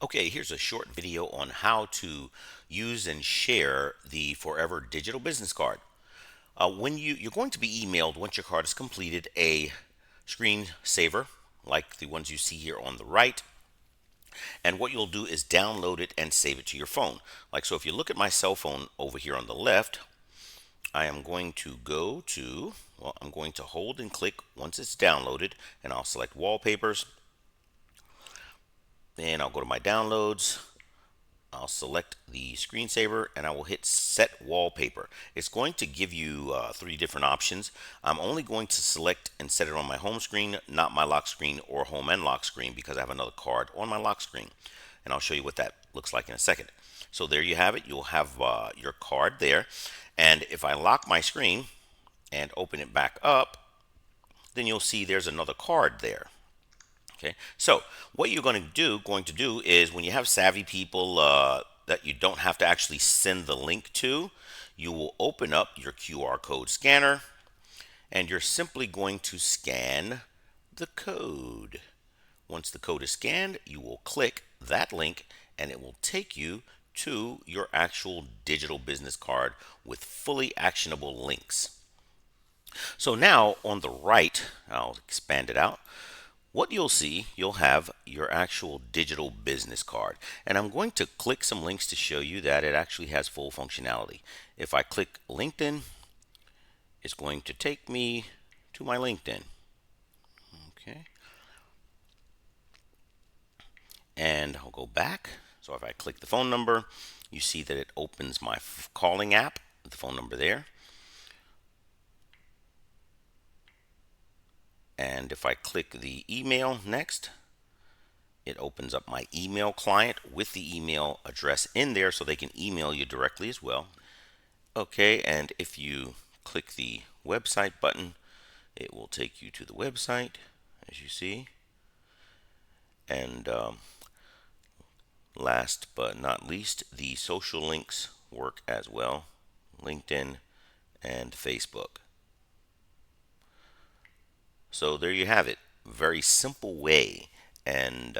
Okay, here's a short video on how to use and share the Forever Digital Business Card. When you're going to be emailed once your card is completed a screensaver like the ones you see here on the right. And what you'll do is download it and save it to your phone. Like so, if you look at my cell phone over here on the left, I am going to go to, well, I'm going to hold and click once it's downloaded, and I'll select wallpapers. Then I'll go to my downloads. I'll select the screensaver and I will hit set wallpaper. It's going to give you three different options. I'm only going to select and set it on my home screen, not my lock screen or home and lock screen, because I have another card on my lock screen. And I'll show you what that looks like in a second. So there you have it. You'll have your card there. And if I lock my screen and open it back up, then you'll see there's another card there. Okay, so what you're going to do is when you have savvy people that you don't have to actually send the link to, you will open up your QR code scanner and you're simply going to scan the code. Once the code is scanned, you will click that link and it will take you to your actual digital business card with fully actionable links. So now on the right, I'll expand it out. What you'll see, you'll have your actual digital business card. And I'm going to click some links to show you that it actually has full functionality. If I click LinkedIn, it's going to take me to my LinkedIn. Okay. And I'll go back. So if I click the phone number, you see that it opens my calling app, the phone number there. And if I click the email next, it opens up my email client with the email address in there so they can email you directly as well. Okay, and if you click the website button, it will take you to the website, as you see. And last but not least, the social links work as well, LinkedIn and Facebook. So there you have it. Very simple way and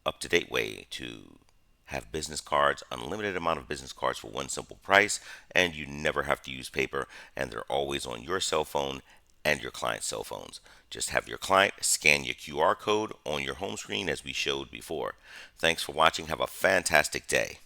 up-to-date way to have business cards, unlimited amount of business cards for one simple price, and you never have to use paper, and they're always on your cell phone and your client's cell phones. Just have your client scan your QR code on your home screen as we showed before. Thanks for watching. Have a fantastic day.